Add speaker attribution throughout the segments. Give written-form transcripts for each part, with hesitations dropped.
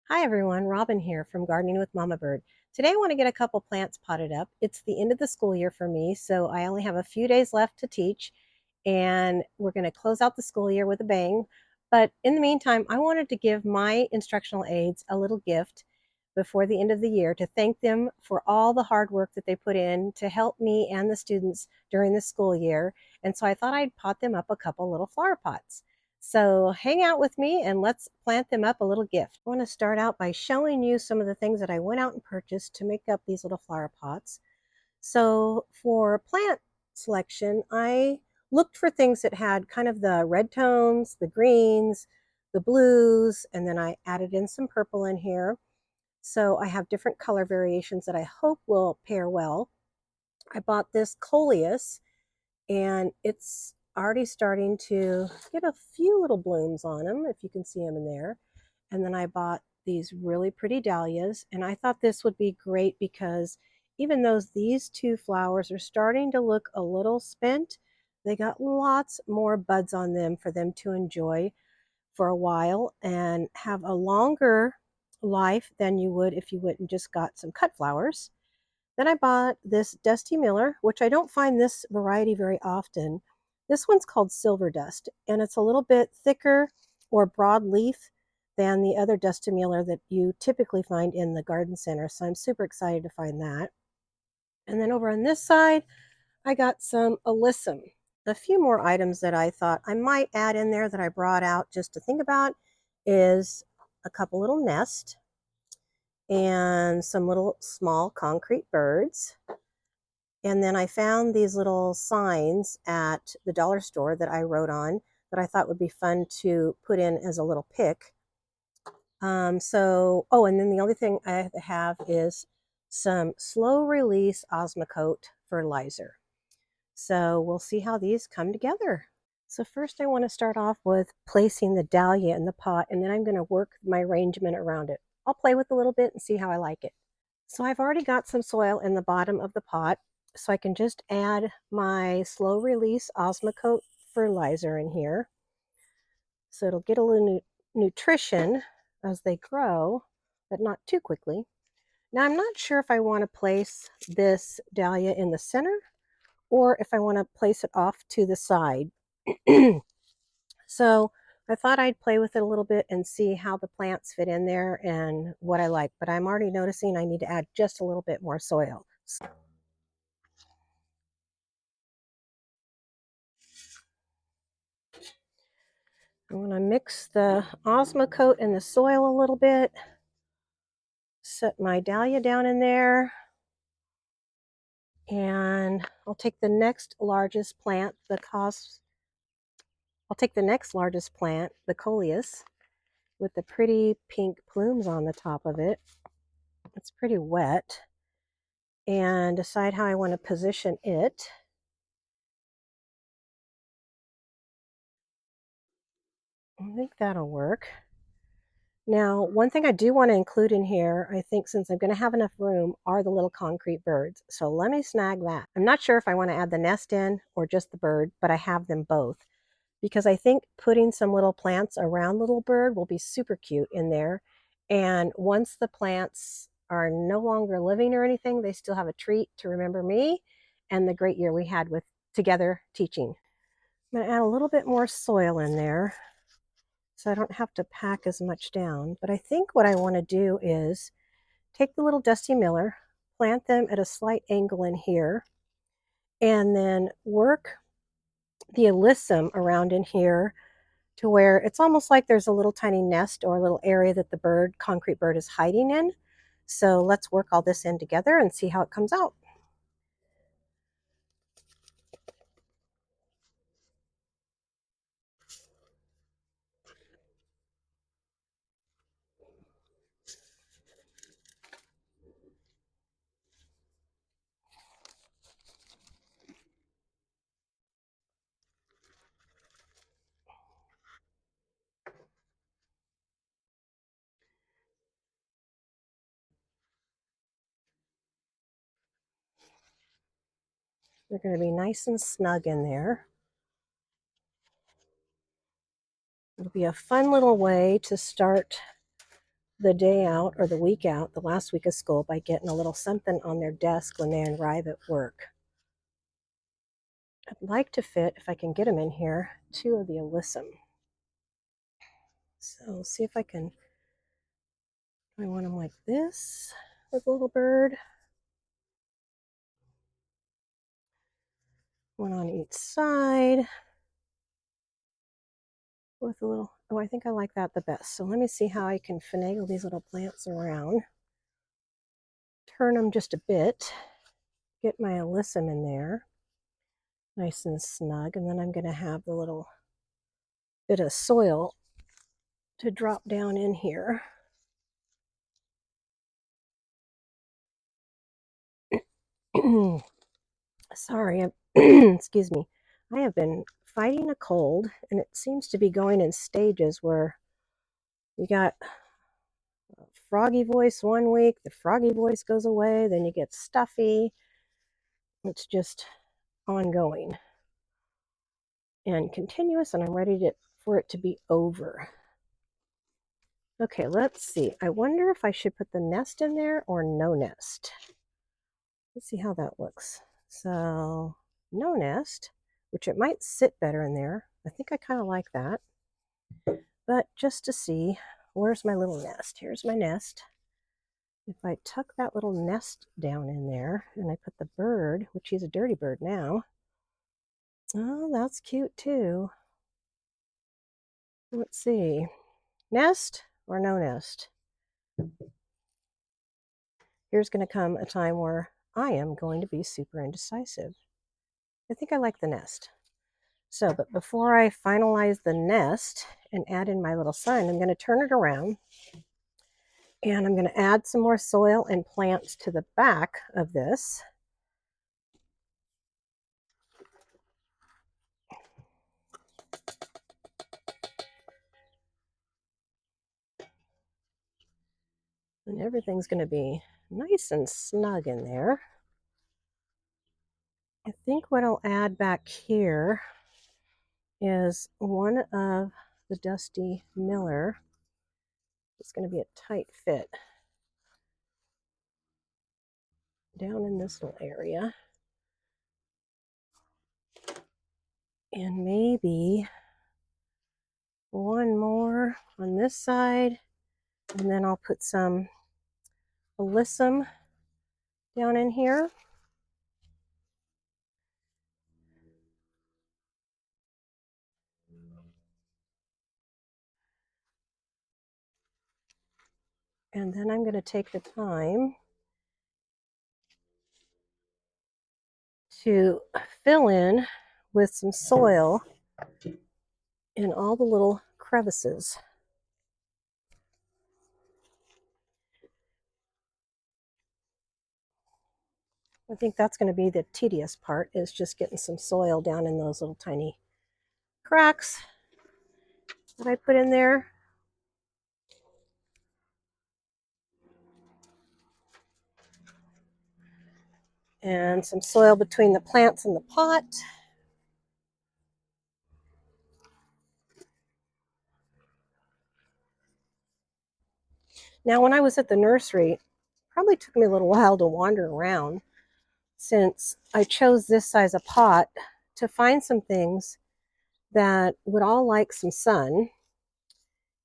Speaker 1: Hi everyone, Robin here from Gardening with Mama Bird. Today I want to get a couple plants potted up. It's the end of the school year for me, so I only have a few days left to teach, and we're going to close out the school year with a bang. But in the meantime, I wanted to give my instructional aides a little gift before the end of the year to thank them for all the hard work that they put in to help me and the students during the school year. And so I thought I'd pot them up a couple little flower pots. So hang out with me and let's plant them up a little gift. I want to start out by showing you some of the things that I went out and purchased to make up these little flower pots. So for plant selection, I looked for things that had kind of the red tones, the greens, the blues, and then I added in some purple in here. So I have different color variations that I hope will pair well. I bought this coleus and it's already starting to get a few little blooms on them, if you can see them in there. And then I bought these really pretty dahlias, and I thought this would be great because even though these two flowers are starting to look a little spent, they got lots more buds on them for them to enjoy for a while and have a longer life than you would if you went and just got some cut flowers. Then I bought this Dusty Miller, which I don't find this variety very often. This one's called Silver Dust, and it's a little bit thicker or broadleaf than the other Dusty Miller that you typically find in the garden center. So I'm super excited to find that. And then over on this side, I got some alyssum. A few more items that I thought I might add in there that I brought out just to think about is a couple little nests and some little small concrete birds. And then I found these little signs at the dollar store that I wrote on that I thought would be fun to put in as a little pick. And then the only thing I have is some slow release Osmocote fertilizer. So we'll see how these come together. So first I want to start off with placing the dahlia in the pot, and then I'm going to work my arrangement around it. I'll play with it a little bit and see how I like it. So I've already got some soil in the bottom of the pot, so I can just add my slow release Osmocote fertilizer in here. So it'll get a little nutrition as they grow, but not too quickly. Now I'm not sure if I want to place this dahlia in the center or if I want to place it off to the side. So I thought I'd play with it a little bit and see how the plants fit in there and what I like, but I'm already noticing I need to add just a little bit more soil. I want to mix the Osmocote and the soil a little bit. Set my dahlia down in there. And I'll take the next largest plant, the coleus, with the pretty pink plumes on the top of it. It's pretty wet. And decide how I want to position it. I think that'll work. Now, one thing I do want to include in here, I think since I'm going to have enough room, are the little concrete birds. So let me snag that. I'm not sure if I want to add the nest in or just the bird, but I have them both because I think putting some little plants around the little bird will be super cute in there. And once the plants are no longer living or anything, they still have a treat to remember me and the great year we had with together teaching. I'm going to add a little bit more soil in there so I don't have to pack as much down. But I think what I want to do is take the little Dusty Miller, plant them at a slight angle in here, and then work the alyssum around in here to where it's almost like there's a little tiny nest or a little area that the concrete bird is hiding in. So let's work all this in together and see how it comes out. They're going to be nice and snug in there. It'll be a fun little way to start the day out or the week out, the last week of school, by getting a little something on their desk when they arrive at work. I'd like to fit, if I can get them in here, 2 of the alyssum. So see if I can, I want them like this with a little bird. One on each side with a little, oh, I think I like that the best. So let me see how I can finagle these little plants around. Turn them just a bit, get my alyssum in there, nice and snug, and then I'm going to have the little bit of soil to drop down in here. Sorry, excuse me. I have been fighting a cold, and it seems to be going in stages where you got a froggy voice one week, the froggy voice goes away, then you get stuffy. It's just ongoing and continuous, and I'm ready for it to be over. Okay, let's see. I wonder if I should put the nest in there or no nest. Let's see how that looks. So, no nest, which it might sit better in there. I think I kind of like that. But just to see, where's my little nest? Here's my nest. If I tuck that little nest down in there and I put the bird, which he's a dirty bird now. Oh, that's cute too. Let's see. Nest or no nest? Here's going to come a time where I am going to be super indecisive. I think I like the nest. So, but before I finalize the nest and add in my little sign, I'm going to turn it around and I'm going to add some more soil and plants to the back of this. And everything's going to be nice and snug in there. I think what I'll add back here is one of the Dusty Miller. It's going to be a tight fit down in this little area. And maybe one more on this side. And then I'll put some alyssum down in here. And then I'm going to take the time to fill in with some soil in all the little crevices. I think that's going to be the tedious part, is just getting some soil down in those little tiny cracks that I put in there. And some soil between the plants and the pot. Now, when I was at the nursery, it probably took me a little while to wander around, since I chose this size of pot, to find some things that would all like some sun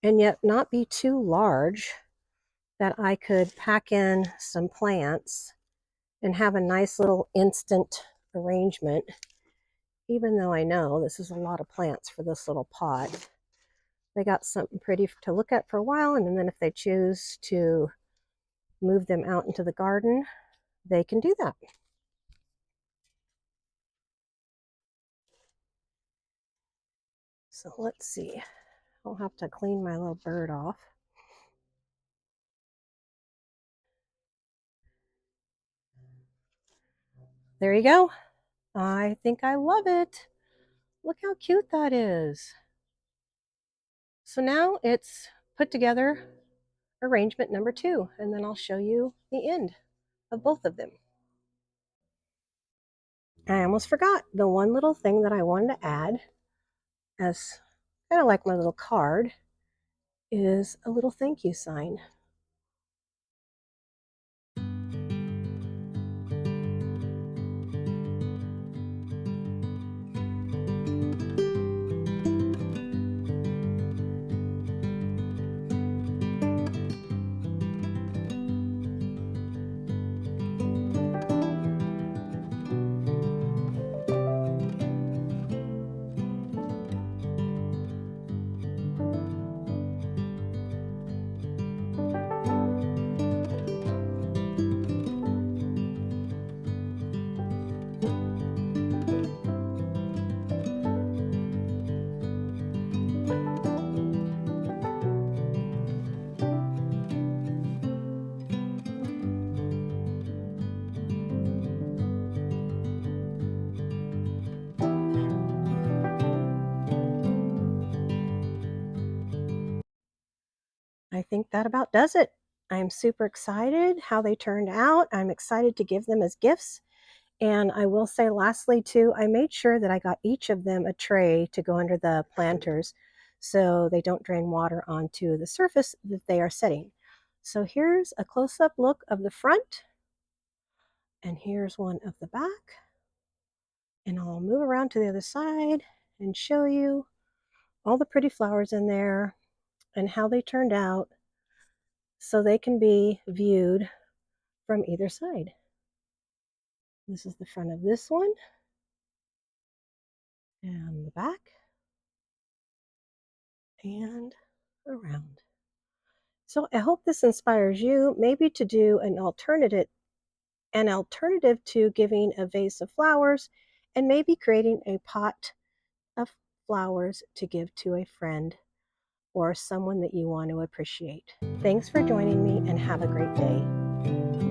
Speaker 1: and yet not be too large, that I could pack in some plants and have a nice little instant arrangement, even though I know this is a lot of plants for this little pot. They got something pretty to look at for a while, and then if they choose to move them out into the garden, they can do that. So let's see. I'll have to clean my little bird off. There you go. I think I love it. Look how cute that is. So now it's put together arrangement number 2, and then I'll show you the end of both of them. I almost forgot the one little thing that I wanted to add, as kind of like my little card, is a little thank you sign. think that about does it. I'm super excited how they turned out. I'm excited to give them as gifts. And I will say, lastly, too, I made sure that I got each of them a tray to go under the planters so they don't drain water onto the surface that they are setting. So here's a close up look of the front, and here's one of the back. And I'll move around to the other side and show you all the pretty flowers in there and how they turned out so they can be viewed from either side. This is the front of this one and the back and around. So I hope this inspires you maybe to do an alternative to giving a vase of flowers and maybe creating a pot of flowers to give to a friend or someone that you want to appreciate. Thanks for joining me and have a great day.